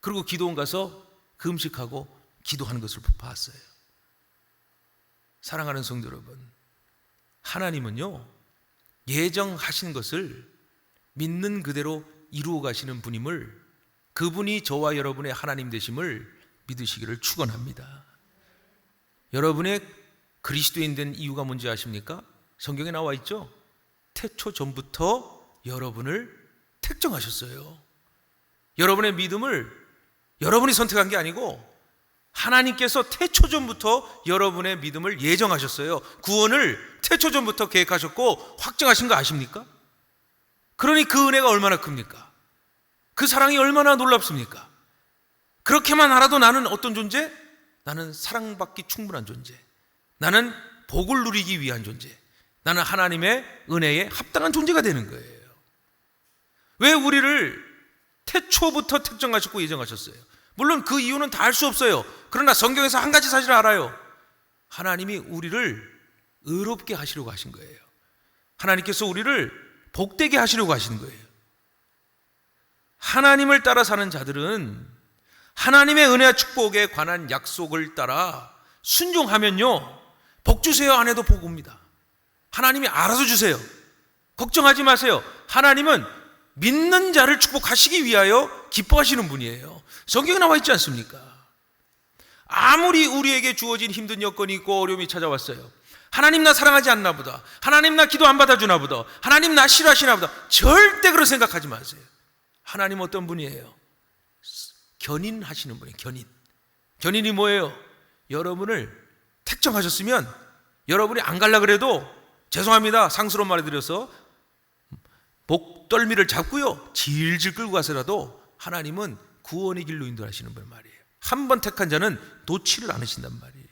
그리고 기도원 가서 금식하고 기도하는 것을 봤어요. 사랑하는 성도 여러분, 하나님은요, 예정하신 것을 믿는 그대로 이루어 가시는 분임을, 그분이 저와 여러분의 하나님 되심을 믿으시기를 축원합니다. 여러분의 그리스도인 된 이유가 뭔지 아십니까? 성경에 나와 있죠? 태초 전부터 여러분을 택정하셨어요. 여러분의 믿음을 여러분이 선택한 게 아니고 하나님께서 태초 전부터 여러분의 믿음을 예정하셨어요. 구원을 태초 전부터 계획하셨고 확정하신 거 아십니까? 그러니 그 은혜가 얼마나 큽니까? 그 사랑이 얼마나 놀랍습니까? 그렇게만 알아도 나는 어떤 존재? 나는 사랑받기 충분한 존재, 나는 복을 누리기 위한 존재, 나는 하나님의 은혜에 합당한 존재가 되는 거예요. 왜 우리를 태초부터 택정하셨고 예정하셨어요? 물론 그 이유는 다 알 수 없어요. 그러나 성경에서 한 가지 사실을 알아요. 하나님이 우리를 의롭게 하시려고 하신 거예요. 하나님께서 우리를 복되게 하시려고 하시는 거예요. 하나님을 따라 사는 자들은 하나님의 은혜와 축복에 관한 약속을 따라 순종하면요, 복 주세요 안 해도 복 옵니다. 하나님이 알아서 주세요. 걱정하지 마세요. 하나님은 믿는 자를 축복하시기 위하여 기뻐하시는 분이에요. 성경에 나와 있지 않습니까? 아무리 우리에게 주어진 힘든 여건이 있고 어려움이 찾아왔어요. 하나님 나 사랑하지 않나 보다, 하나님 나 기도 안 받아주나 보다, 하나님 나 싫어하시나 보다, 절대 그런 생각하지 마세요. 하나님 어떤 분이에요? 견인하시는 분이에요. 견인이 뭐예요? 여러분을 택정하셨으면 여러분이 안 갈라 그래도 죄송합니다, 상스러운 말을 드려서 목덜미를 잡고요 질질 끌고 가서라도 하나님은 구원의 길로 인도하시는 분 말이에요. 한 번 택한 자는 놓지를 않으신단 말이에요.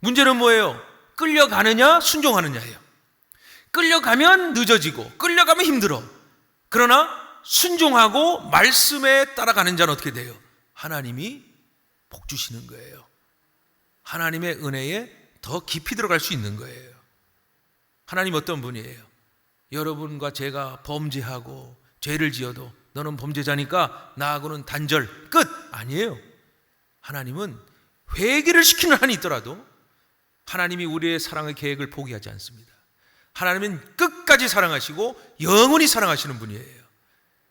문제는 뭐예요? 끌려가느냐 순종하느냐예요. 끌려가면 늦어지고 끌려가면 힘들어. 그러나 순종하고 말씀에 따라가는 자는 어떻게 돼요? 하나님이 복 주시는 거예요. 하나님의 은혜에 더 깊이 들어갈 수 있는 거예요. 하나님 어떤 분이에요? 여러분과 제가 범죄하고 죄를 지어도 너는 범죄자니까 나하고는 단절 끝 아니에요. 하나님은 회개를 시키는 한이 있더라도 하나님이 우리의 사랑의 계획을 포기하지 않습니다. 하나님은 끝까지 사랑하시고 영원히 사랑하시는 분이에요.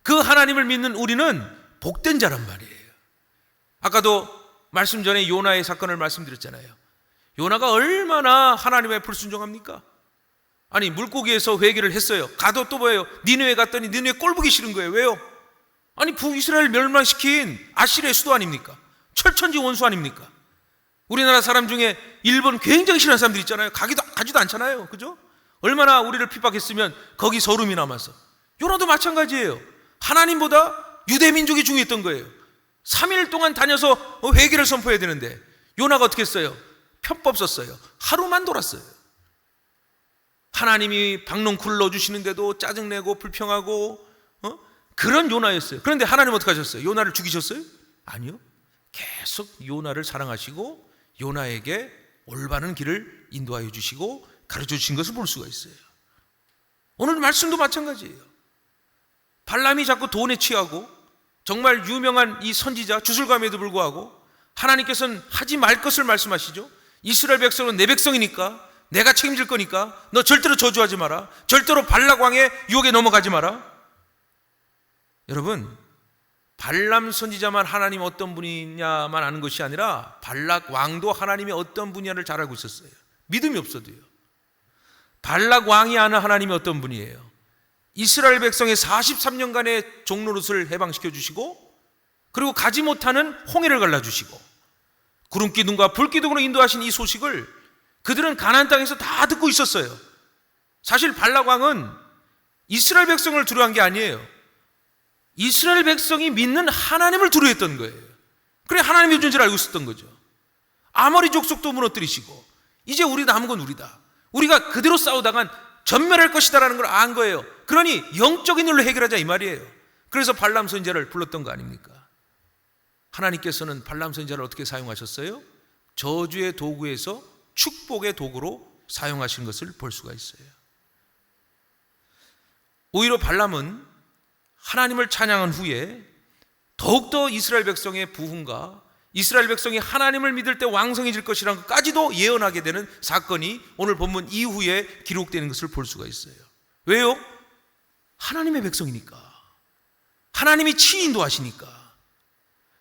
그 하나님을 믿는 우리는 복된 자란 말이에요. 아까도 말씀 전에 요나의 사건을 말씀드렸잖아요. 요나가 얼마나 하나님의 불순종합니까? 아니 물고기에서 회개를 했어요. 가도 또 뭐예요? 니느웨 갔더니 니느웨 꼴보기 싫은 거예요. 왜요? 아니 북이스라엘 멸망시킨 아시리아의 수도 아닙니까? 철천지 원수 아닙니까? 우리나라 사람 중에 일본 굉장히 싫어하는 사람들 있잖아요. 가지도 않잖아요. 그죠? 얼마나 우리를 핍박했으면 거기 서름이 남아서. 요나도 마찬가지예요. 하나님보다 유대 민족이 중요했던 거예요. 3일 동안 다녀서 회개를 선포해야 되는데 요나가 어떻게 했어요? 편법 썼어요. 하루만 돌았어요. 하나님이 박농쿨 넣어주시는데도 짜증내고 불평하고 그런 요나였어요. 그런데 하나님 어떻게 하셨어요? 요나를 죽이셨어요? 아니요. 계속 요나를 사랑하시고 요나에게 올바른 길을 인도하여 주시고 가르쳐 주신 것을 볼 수가 있어요. 오늘 말씀도 마찬가지예요. 발람이 자꾸 돈에 취하고 정말 유명한 이 선지자 주술감에도 불구하고 하나님께서는 하지 말 것을 말씀하시죠. 이스라엘 백성은 내 백성이니까 내가 책임질 거니까 너 절대로 저주하지 마라. 절대로 발락 왕의 유혹에 넘어가지 마라. 여러분, 발람 선지자만 하나님 어떤 분이냐만 아는 것이 아니라 발락 왕도 하나님이 어떤 분이냐를 잘 알고 있었어요. 믿음이 없어도요. 발락 왕이 아는 하나님이 어떤 분이에요? 이스라엘 백성의 43년간의 종노릇을 해방시켜 주시고 그리고 가지 못하는 홍해를 갈라주시고 구름기둥과 불기둥으로 인도하신 이 소식을 그들은 가나안 땅에서 다 듣고 있었어요. 사실 발락 왕은 이스라엘 백성을 두려워한 게 아니에요. 이스라엘 백성이 믿는 하나님을 두려워했던 거예요. 그래 하나님의 존재를 알고 있었던 거죠. 아모리 족속도 무너뜨리시고 이제 우리 남은 건 우리다. 우리가 그대로 싸우다간 전멸할 것이다라는 걸 안 거예요. 그러니 영적인 일로 해결하자 이 말이에요. 그래서 발람 선지자를 불렀던 거 아닙니까? 하나님께서는 발람 선지자를 어떻게 사용하셨어요? 저주의 도구에서 축복의 도구로 사용하신 것을 볼 수가 있어요. 오히려 발람은 하나님을 찬양한 후에 더욱더 이스라엘 백성의 부흥과 이스라엘 백성이 하나님을 믿을 때 왕성해질 것이라는 것까지도 예언하게 되는 사건이 오늘 본문 이후에 기록되는 것을 볼 수가 있어요. 왜요? 하나님의 백성이니까. 하나님이 친히 인도하시니까.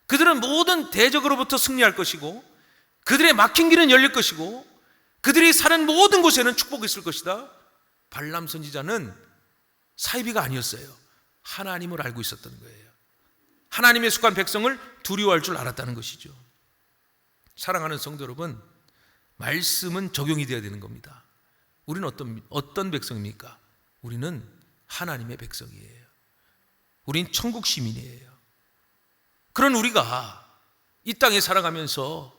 그들은 모든 대적으로부터 승리할 것이고, 그들의 막힌 길은 열릴 것이고, 그들이 사는 모든 곳에는 축복이 있을 것이다. 발람 선지자는 사이비가 아니었어요. 하나님을 알고 있었던 거예요. 하나님의 속한 백성을 두려워할 줄 알았다는 것이죠. 사랑하는 성도 여러분, 말씀은 적용이 되어야 되는 겁니다. 우리는 어떤 백성입니까? 우리는 하나님의 백성이에요. 우린 천국 시민이에요. 그런 우리가 이 땅에 살아가면서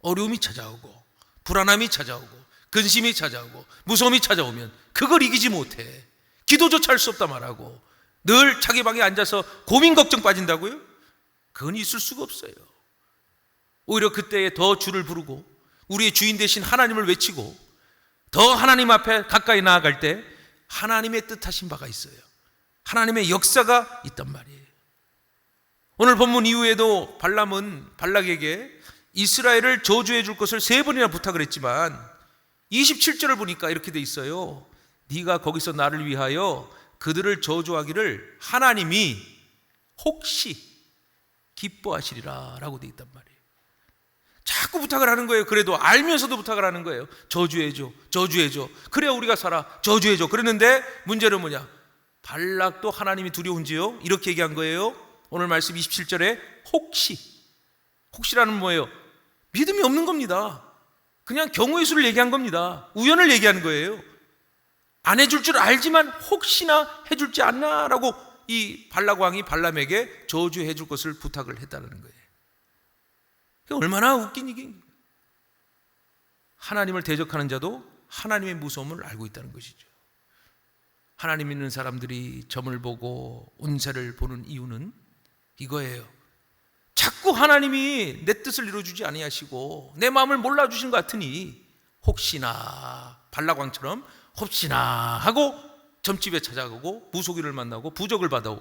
어려움이 찾아오고 불안함이 찾아오고 근심이 찾아오고 무서움이 찾아오면 그걸 이기지 못해. 기도조차 할 수 없다 말하고 늘 자기 방에 앉아서 고민 걱정 빠진다고요? 그건 있을 수가 없어요. 오히려 그때에 더 주를 부르고 우리의 주인 되신 하나님을 외치고 더 하나님 앞에 가까이 나아갈 때 하나님의 뜻하신 바가 있어요. 하나님의 역사가 있단 말이에요. 오늘 본문 이후에도 발람은 발락에게 이스라엘을 저주해 줄 것을 3번이나 부탁을 했지만 27절을 보니까 이렇게 돼 있어요. 네가 거기서 나를 위하여 그들을 저주하기를 하나님이 혹시 기뻐하시리라 라고 돼 있단 말이에요. 자꾸 부탁을 하는 거예요. 그래도 알면서도 부탁을 하는 거예요. 저주해줘, 저주해줘. 그래야 우리가 살아. 저주해줘. 그랬는데 문제는 뭐냐? 발락도 하나님이 두려운지요? 이렇게 얘기한 거예요. 오늘 말씀 27절에 혹시라는 뭐예요? 믿음이 없는 겁니다. 그냥 경우의 수를 얘기한 겁니다. 우연을 얘기하는 거예요. 안 해줄 줄 알지만 혹시나 해줄지 않나 라고 이 발락 왕이 발람에게 저주해 줄 것을 부탁을 했다는 거예요. 얼마나 웃긴 얘기입니까? 하나님을 대적하는 자도 하나님의 무서움을 알고 있다는 것이죠. 하나님 믿는 사람들이 점을 보고 운세를 보는 이유는 이거예요. 자꾸 하나님이 내 뜻을 이루어주지 아니하시고 내 마음을 몰라주신 것 같으니 혹시나 발락왕처럼 혹시나 하고 점집에 찾아가고 무속인을 만나고 부적을 받아온.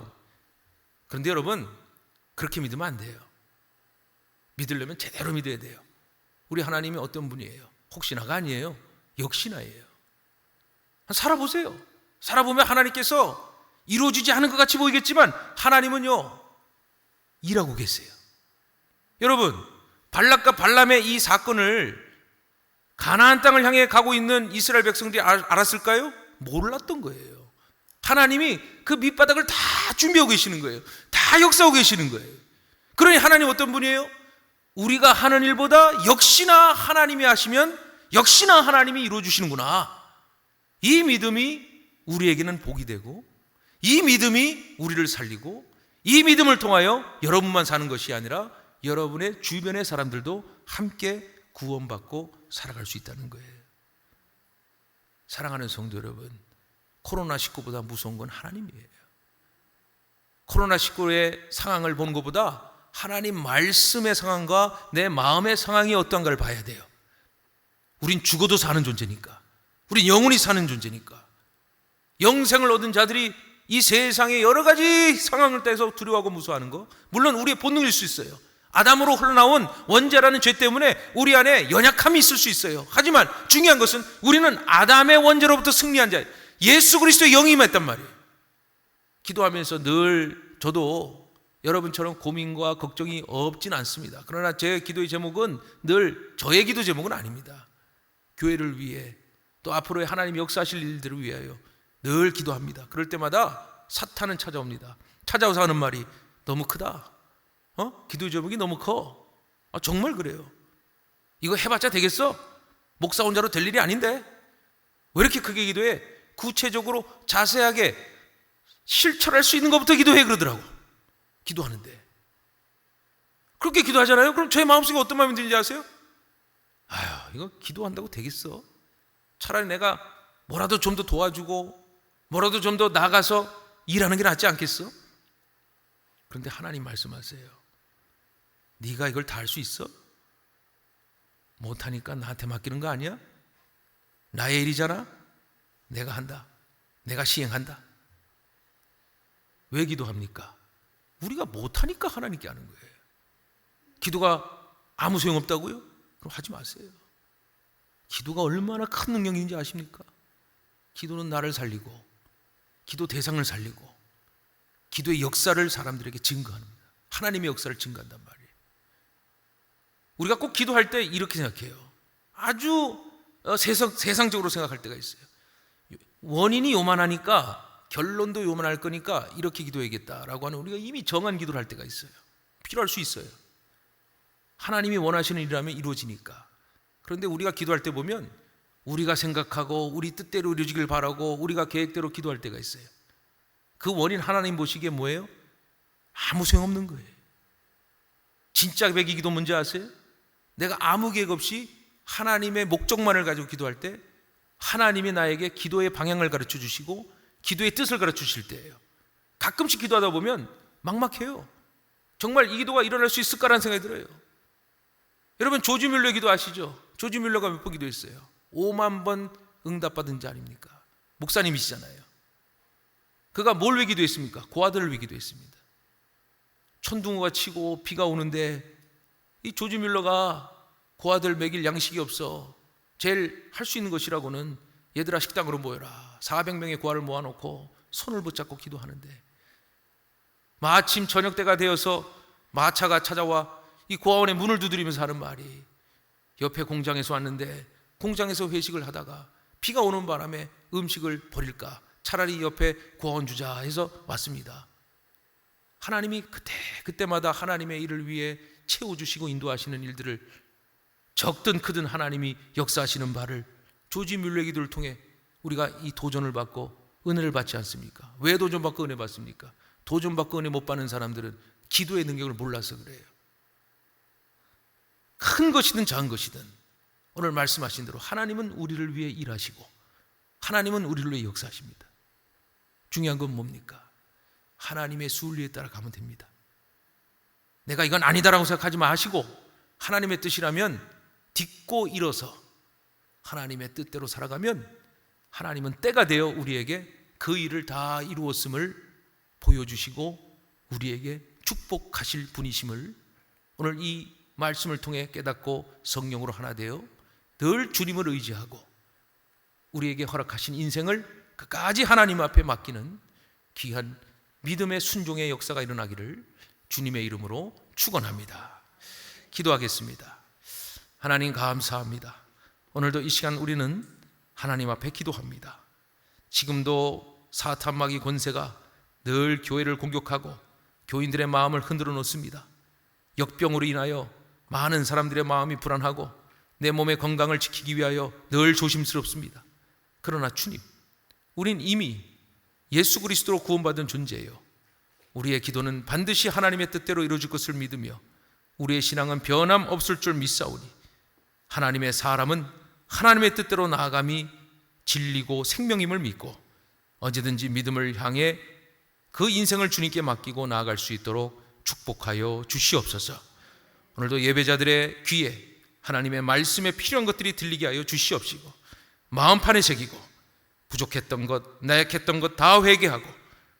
그런데 여러분, 그렇게 믿으면 안 돼요. 믿으려면 제대로 믿어야 돼요. 우리 하나님이 어떤 분이에요? 혹시나가 아니에요. 역시나예요. 살아보세요. 살아보면 하나님께서 이루어지지 않은 것 같이 보이겠지만 하나님은요, 일하고 계세요. 여러분, 발락과 발람의 이 사건을 가나안 땅을 향해 가고 있는 이스라엘 백성들이 알았을까요? 몰랐던 거예요. 하나님이 그 밑바닥을 다 준비하고 계시는 거예요. 다 역사하고 계시는 거예요. 그러니 하나님 어떤 분이에요? 우리가 하는 일보다 역시나 하나님이 하시면 역시나 하나님이 이루어주시는구나. 이 믿음이 우리에게는 복이 되고 이 믿음이 우리를 살리고 이 믿음을 통하여 여러분만 사는 것이 아니라 여러분의 주변의 사람들도 함께 구원받고 살아갈 수 있다는 거예요. 사랑하는 성도 여러분, 코로나19보다 무서운 건 하나님이에요. 코로나19의 상황을 보는 것보다 하나님 말씀의 상황과 내 마음의 상황이 어떠한가를 봐야 돼요. 우린 죽어도 사는 존재니까. 우린 영원히 사는 존재니까. 영생을 얻은 자들이 이 세상의 여러 가지 상황을 따라서 두려워하고 무서워하는 거, 물론 우리의 본능일 수 있어요. 아담으로 흘러나온 원죄라는 죄 때문에 우리 안에 연약함이 있을 수 있어요. 하지만 중요한 것은 우리는 아담의 원죄로부터 승리한 자, 예수 그리스도의 영이 임했단 말이에요. 기도하면서 늘 저도 여러분처럼 고민과 걱정이 없진 않습니다. 그러나 제 기도의 제목은 늘 저의 기도 제목은 아닙니다. 교회를 위해 또 앞으로의 하나님이 역사하실 일들을 위하여 늘 기도합니다. 그럴 때마다 사탄은 찾아옵니다. 찾아와서 하는 말이 너무 크다. 기도의 제목이 너무 커. 정말 그래요. 이거 해봤자 되겠어? 목사 혼자로 될 일이 아닌데 왜 이렇게 크게 기도해? 구체적으로 자세하게 실천할 수 있는 것부터 기도해 그러더라고. 기도하는데 그렇게 기도하잖아요. 그럼 저의 마음속에 어떤 마음이 드는지 아세요? 아휴, 이거 기도한다고 되겠어? 차라리 내가 뭐라도 좀 더 도와주고 뭐라도 좀 더 나가서 일하는 게 낫지 않겠어? 그런데 하나님 말씀하세요. 네가 이걸 다 할 수 있어? 못하니까 나한테 맡기는 거 아니야? 나의 일이잖아. 내가 한다. 내가 시행한다. 왜 기도합니까? 우리가 못하니까 하나님께 하는 거예요. 기도가 아무 소용없다고요? 그럼 하지 마세요. 기도가 얼마나 큰 능력인지 아십니까? 기도는 나를 살리고, 기도 대상을 살리고, 기도의 역사를 사람들에게 증거합니다. 하나님의 역사를 증거한단 말이에요. 우리가 꼭 기도할 때 이렇게 생각해요. 아주 세상적으로 생각할 때가 있어요. 원인이 요만하니까 결론도 요만할 거니까 이렇게 기도해야겠다라고 하는, 우리가 이미 정한 기도를 할 때가 있어요. 필요할 수 있어요. 하나님이 원하시는 일이라면 이루어지니까. 그런데 우리가 기도할 때 보면 우리가 생각하고 우리 뜻대로 이루어지길 바라고 우리가 계획대로 기도할 때가 있어요. 그 원인 하나님 보시기에 뭐예요? 아무 소용없는 거예요. 진짜 배기 기도 뭔지 아세요? 내가 아무 계획 없이 하나님의 목적만을 가지고 기도할 때 하나님이 나에게 기도의 방향을 가르쳐 주시고 기도의 뜻을 가르쳐 주실 때예요. 가끔씩 기도하다 보면 막막해요. 정말 이 기도가 일어날 수 있을까라는 생각이 들어요. 여러분, 조지 뮬러의 기도 아시죠? 조지 뮬러가 몇 번 기도했어요? 5만 번 응답받은 자 아닙니까? 목사님이시잖아요. 그가 뭘 위해 기도했습니까? 고아들을 위해 기도했습니다. 천둥우가 치고 비가 오는데 이 조지 뮬러가 고아들 먹일 양식이 없어. 제일 할 수 있는 것이라고는 얘들아 식당으로 모여라. 400명의 고아를 모아놓고 손을 붙잡고 기도하는데 마침 저녁 때가 되어서 마차가 찾아와 이 고아원의 문을 두드리면서 하는 말이, 옆에 공장에서 왔는데 공장에서 회식을 하다가 비가 오는 바람에 음식을 버릴까, 차라리 옆에 고아원 주자 해서 왔습니다. 하나님이 그때마다 하나님의 일을 위해 채워주시고 인도하시는 일들을, 적든 크든 하나님이 역사하시는 바를 조지 뮬러의 기도를 통해 우리가 이 도전을 받고 은혜를 받지 않습니까? 왜 도전받고 은혜 받습니까? 도전받고 은혜 못 받는 사람들은 기도의 능력을 몰라서 그래요. 큰 것이든 작은 것이든 오늘 말씀하신 대로 하나님은 우리를 위해 일하시고 하나님은 우리를 위해 역사하십니다. 중요한 건 뭡니까? 하나님의 순리에 따라 가면 됩니다. 내가 이건 아니다라고 생각하지 마시고 하나님의 뜻이라면 딛고 일어서 하나님의 뜻대로 살아가면 하나님은 때가 되어 우리에게 그 일을 다 이루었음을 보여주시고 우리에게 축복하실 분이심을 오늘 이 말씀을 통해 깨닫고 성령으로 하나 되어 늘 주님을 의지하고 우리에게 허락하신 인생을 끝까지 하나님 앞에 맡기는 귀한 믿음의 순종의 역사가 일어나기를 주님의 이름으로 축원합니다. 기도하겠습니다. 하나님 감사합니다. 오늘도 이 시간 우리는 하나님 앞에 기도합니다. 지금도 사탄마귀 권세가 늘 교회를 공격하고 교인들의 마음을 흔들어 놓습니다. 역병으로 인하여 많은 사람들의 마음이 불안하고 내 몸의 건강을 지키기 위하여 늘 조심스럽습니다. 그러나 주님, 우린 이미 예수 그리스도로 구원받은 존재예요. 우리의 기도는 반드시 하나님의 뜻대로 이루어질 것을 믿으며 우리의 신앙은 변함없을 줄 믿사오니 하나님의 사람은 하나님의 뜻대로 나아감이 진리고 생명임을 믿고 언제든지 믿음을 향해 그 인생을 주님께 맡기고 나아갈 수 있도록 축복하여 주시옵소서. 오늘도 예배자들의 귀에 하나님의 말씀에 필요한 것들이 들리게 하여 주시옵시고 마음판에 새기고 부족했던 것, 나약했던 것 다 회개하고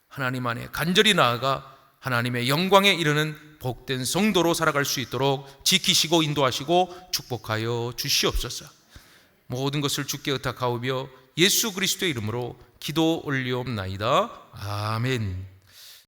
하나님 안에 간절히 나아가 하나님의 영광에 이르는 복된 성도로 살아갈 수 있도록 지키시고 인도하시고 축복하여 주시옵소서. 모든 것을 주께 의탁하오며 예수 그리스도의 이름으로 기도 올리옵나이다. 아멘.